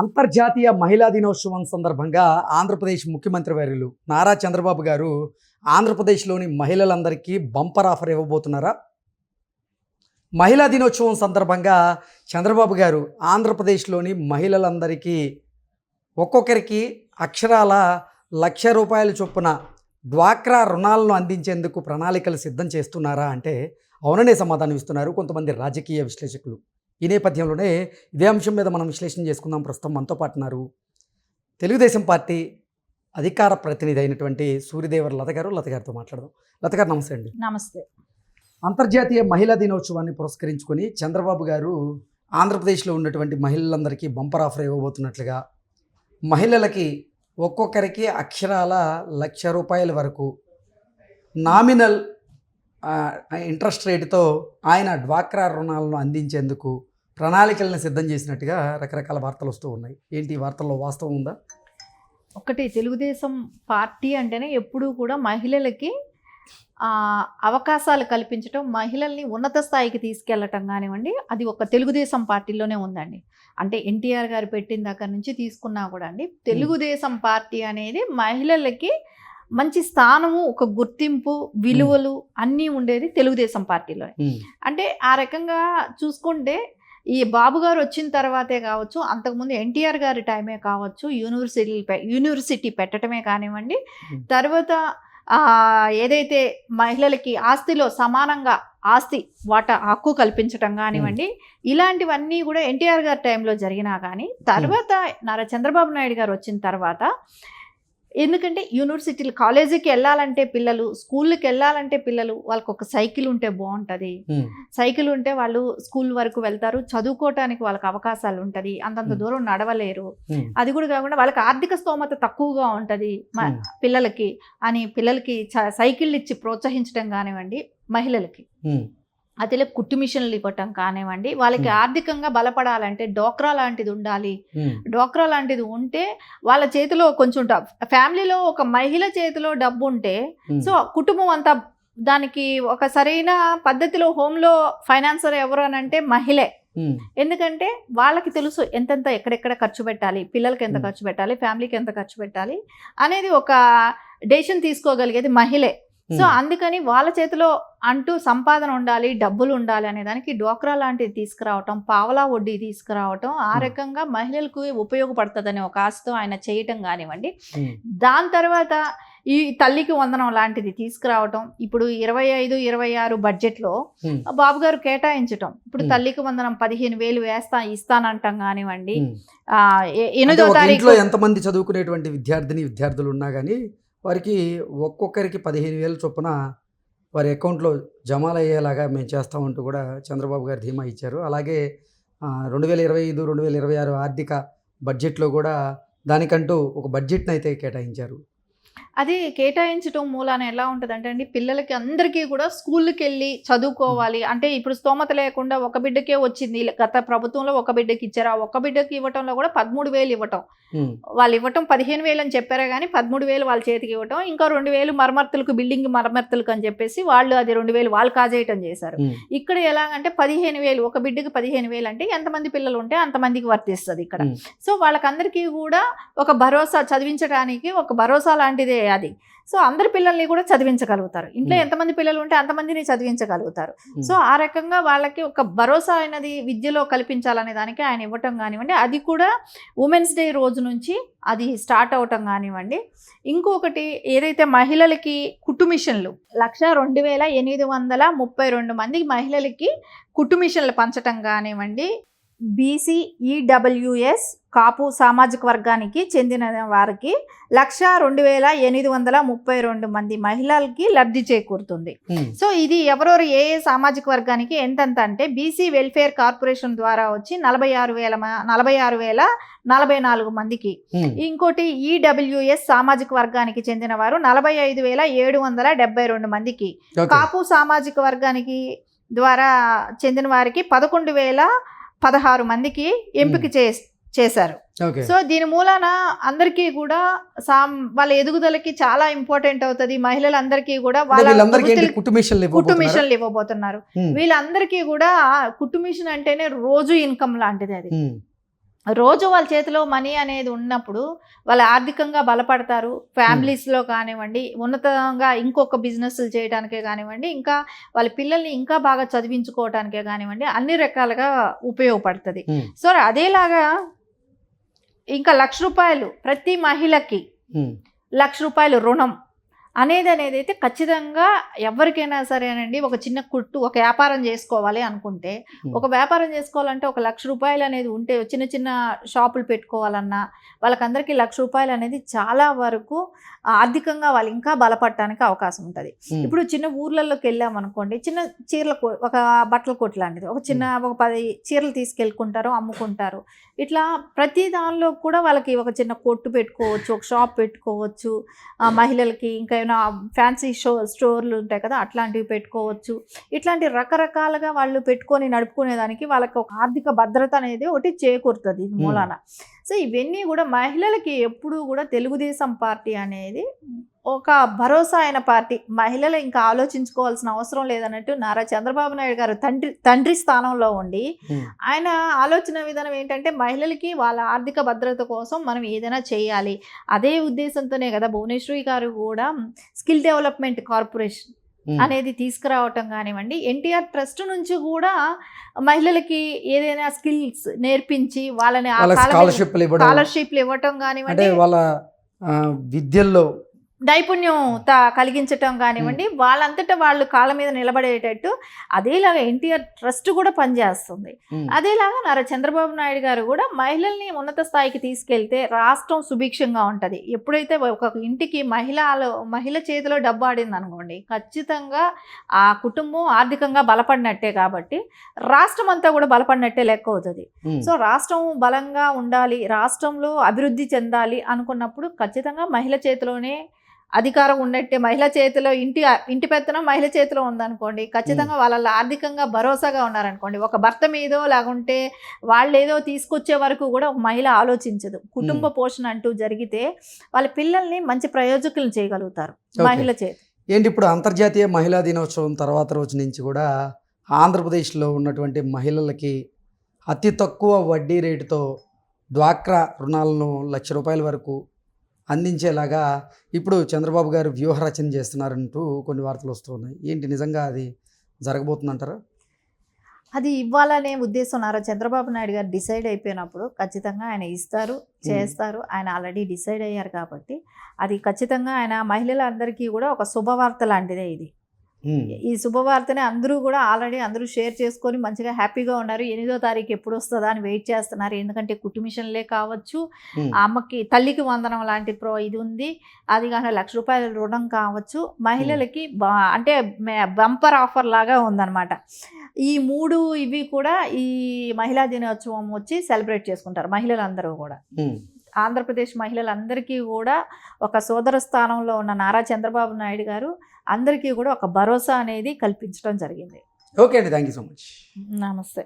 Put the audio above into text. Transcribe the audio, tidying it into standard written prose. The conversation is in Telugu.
అంతర్జాతీయ మహిళా దినోత్సవం సందర్భంగా ఆంధ్రప్రదేశ్ ముఖ్యమంత్రి వర్యులు నారా చంద్రబాబు గారు ఆంధ్రప్రదేశ్లోని మహిళలందరికీ బంపర్ ఆఫర్ ఇవ్వబోతున్నారా? మహిళా దినోత్సవం సందర్భంగా చంద్రబాబు గారు ఆంధ్రప్రదేశ్లోని మహిళలందరికీ ఒక్కొక్కరికి అక్షరాల ₹1,00,000 చొప్పున డ్వాక్రా రుణాలను అందించేందుకు ప్రణాళికలు సిద్ధం చేస్తున్నారా అంటే అవుననే సమాధానం ఇస్తున్నారు కొంతమంది రాజకీయ విశ్లేషకులు. ఈ నేపథ్యంలోనే ఇదే అంశం మీద మనం విశ్లేషణ చేసుకుందాం. ప్రస్తుతం మనతో పాటున్నారు తెలుగుదేశం పార్టీ అధికార ప్రతినిధి అయినటువంటి సూర్యదేవర లత గారు. లత గారితో మాట్లాడదాం. లత గారు నమస్తే అండి. నమస్తే. అంతర్జాతీయ మహిళా దినోత్సవాన్ని పురస్కరించుకొని చంద్రబాబు గారు ఆంధ్రప్రదేశ్లో ఉన్నటువంటి మహిళలందరికీ బంపర్ ఆఫర్ ఇవ్వబోతున్నట్లుగా, మహిళలకి ఒక్కొక్కరికి అక్షరాల ₹1,00,000 వరకు నామినల్ ఇంట్రెస్ట్ రేటుతో ఆయన డ్వాక్రా రుణాలను అందించేందుకు ప్రణాళికలను సిద్ధం చేసినట్టుగా రకరకాల వార్తలు వస్తూ ఉన్నాయి. ఏంటి ఈ వార్తల్లో వాస్తవం ఉందా? ఒకటి, తెలుగుదేశం పార్టీ అంటేనే ఎప్పుడూ కూడా మహిళలకి అవకాశాలు కల్పించడం, మహిళల్ని ఉన్నత స్థాయికి తీసుకెళ్ళటం కానివ్వండి, అది ఒక తెలుగుదేశం పార్టీలోనే ఉందండి. అంటే ఎన్టీఆర్ గారు పెట్టిన దగ్గర నుంచి తీసుకున్నా కూడా అండి, తెలుగుదేశం పార్టీ అనేది మహిళలకి మంచి స్థానము, ఒక గుర్తింపు, విలువలు అన్నీ ఉండేది తెలుగుదేశం పార్టీలో. అంటే ఆ రకంగా చూసుకుంటే ఈ బాబు గారు వచ్చిన తర్వాతే కావచ్చు, అంతకుముందు ఎన్టీఆర్ గారి టైమే కావచ్చు, యూనివర్సిటీ పెట్టడమే కానివ్వండి, తర్వాత ఏదైతే మహిళలకి ఆస్తిలో సమానంగా ఆస్తి వాటా హక్కు కల్పించటం కానివ్వండి, ఇలాంటివన్నీ కూడా ఎన్టీఆర్ గారి టైంలో జరిగినా కానీ, తర్వాత నారా చంద్రబాబు నాయుడు గారు వచ్చిన తర్వాత, ఎందుకంటే యూనివర్సిటీలు, కాలేజీకి వెళ్ళాలంటే పిల్లలు, స్కూళ్ళకి వెళ్ళాలంటే పిల్లలు, వాళ్ళకి ఒక సైకిల్ ఉంటే బాగుంటుంది. సైకిల్ ఉంటే వాళ్ళు స్కూల్ వరకు వెళ్తారు, చదువుకోవటానికి వాళ్ళకి అవకాశాలు ఉంటుంది. అంతంత దూరం నడవలేరు. అది కూడా కాకుండా వాళ్ళకి ఆర్థిక స్తోమత తక్కువగా ఉంటుంది పిల్లలకి అని, పిల్లలకి సైకిళ్ళు ఇచ్చి ప్రోత్సహించడం కానివ్వండి, మహిళలకి అదిలే కుట్టు మిషన్లు ఇవ్వటం కానివ్వండి, వాళ్ళకి ఆర్థికంగా బలపడాలంటే డోక్రా లాంటిది ఉండాలి. డోక్రా లాంటిది ఉంటే వాళ్ళ చేతిలో కొంచెం ఫ్యామిలీలో ఒక మహిళ చేతిలో డబ్బు ఉంటే, సో కుటుంబం అంతా దానికి ఒక సరైన పద్ధతిలో హోంలో ఫైనాన్సర్ ఎవరు అని అంటే మహిళే. ఎందుకంటే వాళ్ళకి తెలుసు ఎంతెంత ఎక్కడెక్కడ ఖర్చు పెట్టాలి, పిల్లలకి ఎంత ఖర్చు పెట్టాలి, ఫ్యామిలీకి ఎంత ఖర్చు పెట్టాలి అనేది ఒక డెసిషన్ తీసుకోగలిగేది మహిళే. సో అందుకని వాళ్ళ చేతిలో అంటూ సంపాదన ఉండాలి, డబ్బులు ఉండాలి అనే దానికి డ్వాక్రా లాంటిది తీసుకురావటం, పావలా వడ్డీ తీసుకురావటం, ఆ రకంగా మహిళలకు ఉపయోగపడుతుందని ఒక ఆశతో ఆయన చేయటం కానివ్వండి. దాని తర్వాత ఈ తల్లికి వందనం లాంటిది తీసుకురావటం, ఇప్పుడు 25-26 బడ్జెట్లో బాబు గారు కేటాయించటం, ఇప్పుడు తల్లికి వందనం 15,000 ఇస్తానంటాం కానివ్వండి. 8వ తారీఖు ఎంతమంది చదువుకునేటువంటి విద్యార్థులు ఉన్నా కానీ వారికి ఒక్కొక్కరికి 15,000 చొప్పున వారి అకౌంట్లో జమాలు అయ్యేలాగా మేము చేస్తామంటూ కూడా చంద్రబాబు గారు ధీమా ఇచ్చారు. అలాగే 2025-2026 ఆర్థిక బడ్జెట్లో కూడా దానికంటూ ఒక బడ్జెట్ని అయితే కేటాయించారు. అది కేటాయించడం మూలాన ఎలా ఉంటుందంటే అండి, పిల్లలకి అందరికీ కూడా స్కూల్కి వెళ్ళి చదువుకోవాలి అంటే, ఇప్పుడు స్తోమత లేకుండా ఒక బిడ్డకే వచ్చింది, గత ప్రభుత్వంలో ఒక బిడ్డకి ఇచ్చారు, ఆ ఒక బిడ్డకి ఇవ్వటంలో కూడా 13,000 ఇవ్వటం, వాళ్ళు ఇవ్వటం 15,000 అని చెప్పారే కానీ 13,000 వాళ్ళ చేతికి ఇవ్వటం, ఇంకా 2,000 మరమ్మతులకు, బిల్డింగ్ మరమ్మతులకు అని చెప్పేసి వాళ్ళు అది 2,000 వాళ్ళు కాజేయటం చేశారు. ఇక్కడ ఎలాగంటే 15,000, ఒక బిడ్డకి 15,000 అంటే ఎంతమంది పిల్లలు ఉంటే అంతమందికి వర్తిస్తుంది ఇక్కడ. సో వాళ్ళకందరికీ కూడా ఒక భరోసా, చదివించడానికి ఒక భరోసా లాంటిదే అది. సో అందరి పిల్లల్ని కూడా చదివించగలుగుతారు, ఇంట్లో ఎంతమంది పిల్లలు ఉంటే అంతమందిని చదివించగలుగుతారు. సో ఆ రకంగా వాళ్ళకి ఒక భరోసా అనేది విద్యలో కల్పించాలనే దానికి ఆయన ఇవ్వటం కానివ్వండి, అది కూడా ఉమెన్స్ డే రోజు నుంచి అది స్టార్ట్ అవటం కానివ్వండి. ఇంకొకటి ఏదైతే మహిళలకి కుట్టు మిషన్లు 1,02,832 మంది మహిళలకి కుట్టు మిషన్లు పంచటం కానివ్వండి, బీసీ, ఈడబ్ల్యూఎస్, కాపు సామాజిక వర్గానికి చెందిన వారికి 1,02,832 మంది మహిళలకి లబ్ధి చేకూరుతుంది. సో ఇది ఎవరెవరు ఏ ఏ సామాజిక వర్గానికి ఎంతంత అంటే, బీసీ వెల్ఫేర్ కార్పొరేషన్ ద్వారా వచ్చి 46,044 మందికి, ఇంకోటి ఈడబ్ల్యూఎస్ సామాజిక వర్గానికి చెందిన వారు 45,772 మందికి, కాపు సామాజిక వర్గానికి ద్వారా చెందిన వారికి 11,016 మందికి ఎంపిక చేశారు. సో దీని మూలాన అందరికీ కూడా వాళ్ళ ఎదుగుదలకి చాలా ఇంపార్టెంట్ అవుతుంది. మహిళలందరికీ కూడా వాళ్ళ కుట్టు మిషన్లు ఇవ్వబోతున్నారు. వీళ్ళందరికీ కూడా కుట్టు మిషన్ అంటేనే రోజు ఇన్కమ్ లాంటిది అది. రోజు వాళ్ళ చేతిలో మనీ అనేది ఉన్నప్పుడు వాళ్ళు ఆర్థికంగా బలపడతారు. ఫ్యామిలీస్లో కానివ్వండి, ఉన్నతంగా ఇంకొక బిజినెస్లు చేయడానికే కానివ్వండి, ఇంకా వాళ్ళ పిల్లల్ని ఇంకా బాగా చదివించుకోవటానికే కానివ్వండి, అన్ని రకాలుగా ఉపయోగపడుతుంది. సో అదేలాగా ఇంకా ₹1,00,000 ప్రతి మహిళకి ₹1,00,000 రుణం అనేది అయితే ఖచ్చితంగా ఎవరికైనా సరేనండి, ఒక చిన్న కుట్టు ఒక వ్యాపారం చేసుకోవాలి అనుకుంటే, ఒక వ్యాపారం చేసుకోవాలంటే ఒక ₹1,00,000 అనేది ఉంటే చిన్న చిన్న షాపులు పెట్టుకోవాలన్నా వాళ్ళకందరికీ ₹1,00,000 అనేది చాలా వరకు ఆర్థికంగా వాళ్ళు ఇంకా బలపడటానికి అవకాశం ఉంటుంది. ఇప్పుడు చిన్న ఊర్లలోకి వెళ్ళామనుకోండి, చిన్న చీరల ఒక బట్టల కొట్టు లాంటిది ఒక 10 చీరలు తీసుకెళ్ళుకుంటారు, అమ్ముకుంటారు. ఇట్లా ప్రతి దానిలో కూడా వాళ్ళకి ఒక చిన్న కొట్టు పెట్టుకోవచ్చు, ఒక షాప్ పెట్టుకోవచ్చు. మహిళలకి ఇంకా ఏమైనా ఫ్యాన్సీ స్టోర్లు ఉంటాయి కదా, అట్లాంటివి పెట్టుకోవచ్చు. ఇట్లాంటి రకరకాలుగా వాళ్ళు పెట్టుకొని నడుపుకునేదానికి వాళ్ళకి ఒక ఆర్థిక భద్రత అనేది ఒకటి చేకూరుతుంది మూలాన. సో ఇవన్నీ కూడా మహిళలకి ఎప్పుడూ కూడా తెలుగుదేశం పార్టీ అనేది ఒక భరోసా అయిన పార్టీ. మహిళలు ఇంకా ఆలోచించుకోవాల్సిన అవసరం లేదన్నట్టు నారా చంద్రబాబు నాయుడు గారు తండ్రి స్థానంలో ఉండి ఆయన ఆలోచన విధానం ఏంటంటే మహిళలకి వాళ్ళ ఆర్థిక భద్రత కోసం మనం ఏదైనా చేయాలి. అదే ఉద్దేశంతోనే కదా భువనేశ్వరి గారు కూడా స్కిల్ డెవలప్మెంట్ కార్పొరేషన్ అనేది తీసుకురావటం కానివ్వండి, ఎన్టీఆర్ ట్రస్ట్ నుంచి కూడా మహిళలకి ఏదైనా స్కిల్స్ నేర్పించి వాళ్ళని స్కాలర్షిప్లు ఇవ్వటం కానివ్వండి, వాళ్ళ విద్యల్లో నైపుణ్యం కలిగించటం కానివ్వండి, వాళ్ళంతటా వాళ్ళు కాళ్ళ మీద నిలబడేటట్టు అదేలాగా ఎన్టీఆర్ ట్రస్ట్ కూడా పనిచేస్తుంది. అదేలాగా నారా చంద్రబాబు నాయుడు గారు కూడా మహిళల్ని ఉన్నత స్థాయికి తీసుకెళ్తే రాష్ట్రం సుభిక్షంగా ఉంటుంది. ఎప్పుడైతే ఒక ఇంటికి మహిళ చేతిలో డబ్బు ఆడింది అనుకోండి, ఖచ్చితంగా ఆ కుటుంబం ఆర్థికంగా బలపడినట్టే, కాబట్టి రాష్ట్రం అంతా కూడా బలపడినట్టే లెక్క అవుతుంది. సో రాష్ట్రం బలంగా ఉండాలి, రాష్ట్రంలో అభివృద్ధి చెందాలి అనుకున్నప్పుడు ఖచ్చితంగా మహిళ చేతిలోనే అధికారం ఉన్నట్టే. మహిళ చేతిలో ఇంటి పెత్తనం మహిళ చేతిలో ఉందనుకోండి, ఖచ్చితంగా వాళ్ళ ఆర్థికంగా భరోసాగా ఉన్నారనుకోండి, ఒక భర్త మీదో లేకుంటే వాళ్ళు ఏదో తీసుకొచ్చే వరకు కూడా ఒక మహిళ ఆలోచించదు. కుటుంబ పోషణ అంటూ జరిగితే వాళ్ళ పిల్లల్ని మంచి ప్రయోజకులను చేయగలుగుతారు మహిళ చేతి. ఏంటి ఇప్పుడు అంతర్జాతీయ మహిళా దినోత్సవం తర్వాత రోజు నుంచి కూడా ఆంధ్రప్రదేశ్లో ఉన్నటువంటి మహిళలకి అతి తక్కువ వడ్డీ రేటుతో డ్వాక్రా రుణాలను ₹1,00,000 వరకు అందించేలాగా ఇప్పుడు చంద్రబాబు గారు వ్యూహ రచన చేస్తున్నారంటూ కొన్ని వార్తలు వస్తూ ఉన్నాయి. ఏంటి నిజంగా అది జరగబోతుందంటారా? అది ఇవ్వాలనే ఉద్దేశం నారా చంద్రబాబు నాయుడు గారు డిసైడ్ అయిపోయినప్పుడు ఖచ్చితంగా ఆయన ఇస్తారు, చేస్తారు. ఆయన ఆల్రెడీ డిసైడ్ అయ్యారు కాబట్టి అది ఖచ్చితంగా ఆయన మహిళలందరికీ కూడా ఒక శుభవార్త లాంటిదే ఇది. ఈ శుభవార్తని అందరూ కూడా ఆల్రెడీ అందరూ షేర్ చేసుకొని మంచిగా హ్యాపీగా ఉన్నారు. 8వ తారీఖు ఎప్పుడు వస్తుందా అని వెయిట్ చేస్తున్నారు. ఎందుకంటే కుటుంబిషన్లే కావచ్చు, ఆ అమ్మకి తల్లికి వందనం లాంటి ఇది ఉంది, అది కానీ ₹1,00,000 రుణం కావచ్చు, మహిళలకి అంటే బంపర్ ఆఫర్ లాగా ఉందన్నమాట. ఈ 3 ఇవి కూడా ఈ మహిళా దినోత్సవం వచ్చి సెలబ్రేట్ చేసుకుంటారు మహిళలందరూ కూడా. ఆంధ్రప్రదేశ్ మహిళలందరికీ కూడా ఒక సోదర స్థానంలో ఉన్న నారా చంద్రబాబు నాయుడు గారు అందరికీ కూడా ఒక భరోసా అనేది కల్పించడం జరిగింది. ఓకే అండి, థ్యాంక్ యూ సో మచ్. నమస్తే.